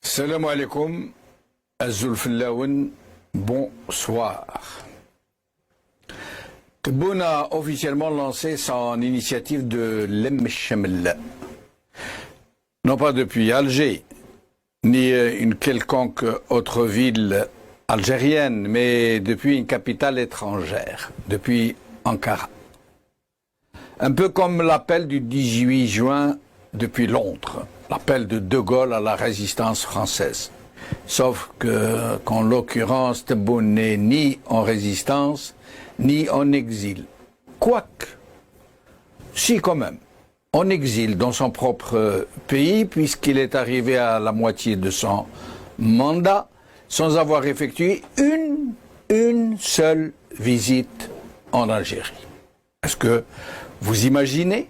Salam alaikum, Azul Fillaoun, bonsoir. Tebboune a officiellement lancé son initiative de Lem Chemel. Non pas depuis Alger, ni une quelconque autre ville algérienne, mais depuis une capitale étrangère, depuis Ankara. Un peu comme l'appel du 18 juin depuis Londres, l'appel de Gaulle à la résistance française. Sauf qu'en l'occurrence, Tebboune n'est ni en résistance, ni en exil. Quoique, si quand même, en exil dans son propre pays, puisqu'il est arrivé à la moitié de son mandat, sans avoir effectué une seule visite en Algérie. Est-ce que vous imaginez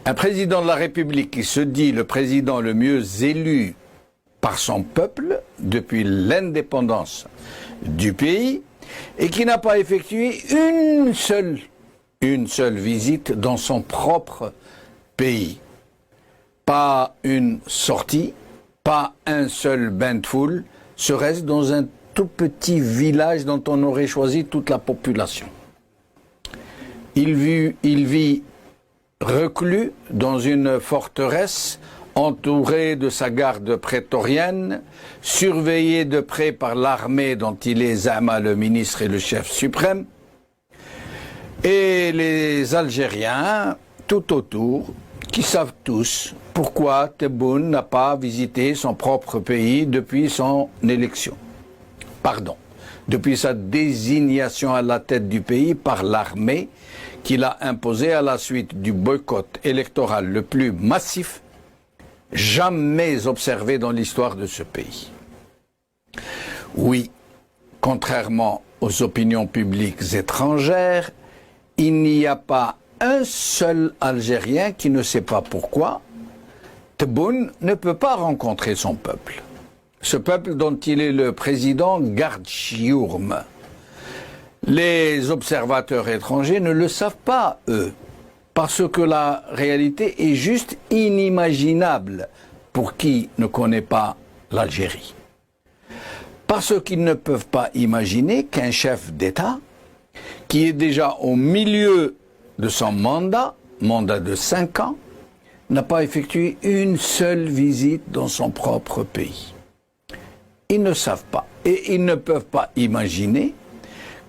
un président de la République qui se dit le président le mieux élu par son peuple depuis l'indépendance du pays et qui n'a pas effectué une seule visite dans son propre pays. Pas une sortie, pas un seul bain de foule, serait-ce dans un tout petit village dont on aurait choisi toute la population. Il vit reclus dans une forteresse, entouré de sa garde prétorienne, surveillé de près par l'armée dont il est Zama, le ministre et le chef suprême, et les Algériens tout autour, qui savent tous pourquoi Tebboune n'a pas visité son propre pays depuis son élection. Pardon, depuis sa désignation à la tête du pays par l'armée qu'il a imposé à la suite du boycott électoral le plus massif jamais observé dans l'histoire de ce pays. Oui, contrairement aux opinions publiques étrangères, il n'y a pas un seul Algérien qui ne sait pas pourquoi Tebboune ne peut pas rencontrer son peuple. Ce peuple dont il est le président garde chiourme. Les observateurs étrangers ne le savent pas, eux, parce que la réalité est juste inimaginable pour qui ne connaît pas l'Algérie. Parce qu'ils ne peuvent pas imaginer qu'un chef d'État, qui est déjà au milieu de son mandat de 5 ans, n'a pas effectué une seule visite dans son propre pays. Ils ne savent pas et ils ne peuvent pas imaginer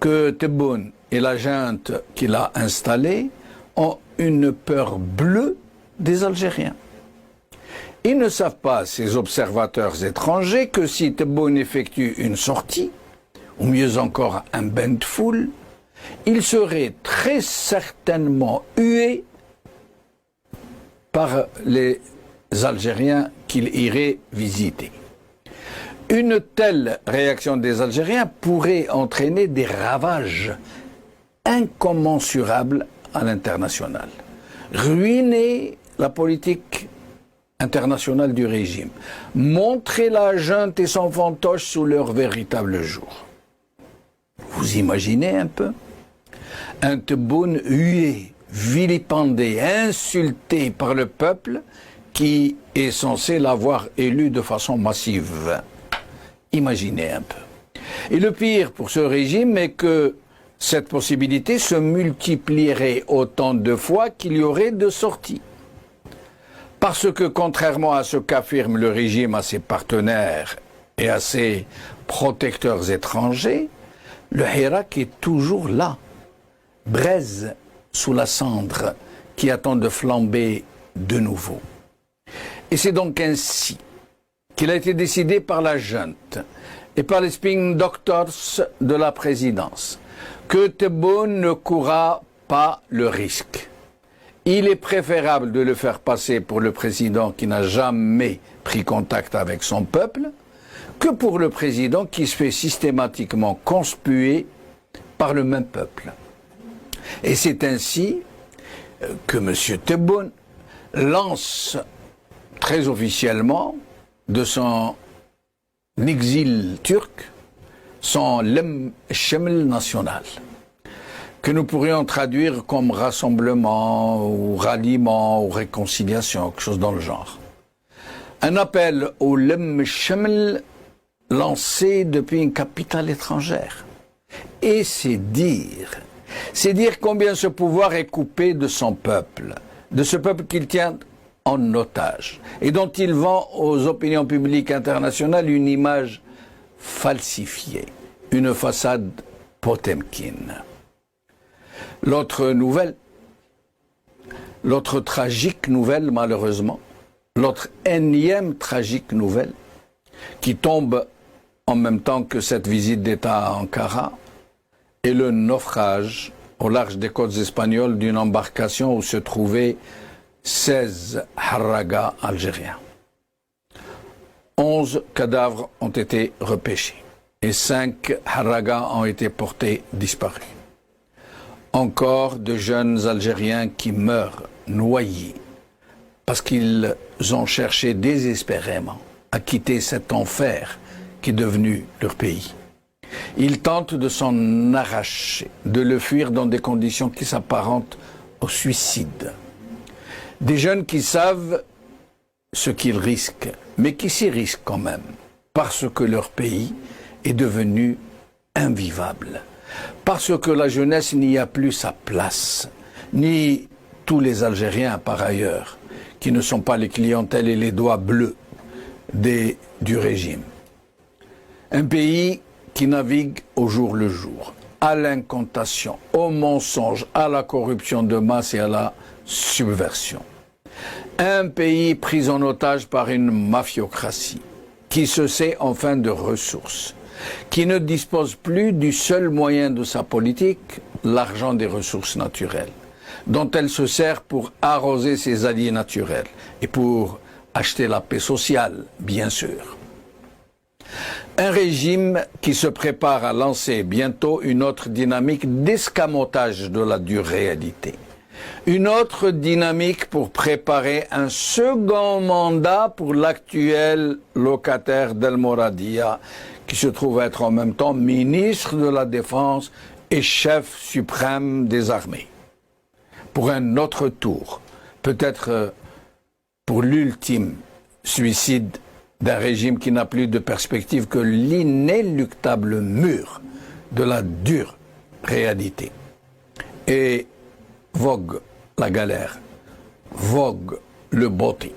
que Tebboune et la junte qu'il a installée ont une peur bleue des Algériens. Ils ne savent pas, ces observateurs étrangers, que si Tebboune effectue une sortie, ou mieux encore un bain de foule, il serait très certainement hué par les Algériens qu'il irait visiter. Une telle réaction des Algériens pourrait entraîner des ravages incommensurables à l'international, ruiner la politique internationale du régime, montrer la junte et son fantoche sous leur véritable jour. Vous imaginez un peu? Un Tebboune hué, vilipendé, insulté par le peuple qui est censé l'avoir élu de façon massive. Imaginez un peu. Et le pire pour ce régime est que cette possibilité se multiplierait autant de fois qu'il y aurait de sorties. Parce que contrairement à ce qu'affirme le régime à ses partenaires et à ses protecteurs étrangers, le Hirak est toujours là, braise sous la cendre qui attend de flamber de nouveau. Et c'est donc ainsi qu'il a été décidé par la junte et par les spin doctors de la présidence que Tebboune ne courra pas le risque. Il est préférable de le faire passer pour le président qui n'a jamais pris contact avec son peuple que pour le président qui se fait systématiquement conspuer par le même peuple. Et c'est ainsi que M. Tebboune lance très officiellement de son exil turc son Lem Chemel national, que nous pourrions traduire comme rassemblement ou ralliement ou réconciliation, quelque chose dans le genre. Un appel au Lem Shamel lancé depuis une capitale étrangère. Et c'est dire combien ce pouvoir est coupé de son peuple, de ce peuple qu'il tient en otage et dont il vend aux opinions publiques internationales une image falsifiée, une façade Potemkin. L'autre tragique nouvelle malheureusement, l'autre énième tragique nouvelle qui tombe en même temps que cette visite d'État à Ankara est le naufrage au large des côtes espagnoles d'une embarcation où se trouvaient 16 harragas algériens. 11 cadavres ont été repêchés et 5 harragas ont été portés disparus. Encore de jeunes Algériens qui meurent noyés parce qu'ils ont cherché désespérément à quitter cet enfer qui est devenu leur pays. Ils tentent de s'en arracher, de le fuir dans des conditions qui s'apparentent au suicide. Des jeunes qui savent ce qu'ils risquent, mais qui s'y risquent quand même, parce que leur pays est devenu invivable, parce que la jeunesse n'y a plus sa place, ni tous les Algériens par ailleurs, qui ne sont pas les clientèles et les doigts bleus du régime. Un pays qui navigue au jour le jour, à l'incantation, au mensonge, à la corruption de masse et à la subversion. Un pays pris en otage par une mafiocratie qui se sait enfin de ressources, qui ne dispose plus du seul moyen de sa politique, l'argent des ressources naturelles, dont elle se sert pour arroser ses alliés naturels et pour acheter la paix sociale, bien sûr. Un régime qui se prépare à lancer bientôt une autre dynamique d'escamotage de la dure réalité. Une autre dynamique pour préparer un second mandat pour l'actuel locataire d'El Mouradia, qui se trouve être en même temps ministre de la Défense et chef suprême des armées. Pour un autre tour, peut-être pour l'ultime suicide d'un régime qui n'a plus de perspective que l'inéluctable mur de la dure réalité. Et vogue la galère, vogue le botti.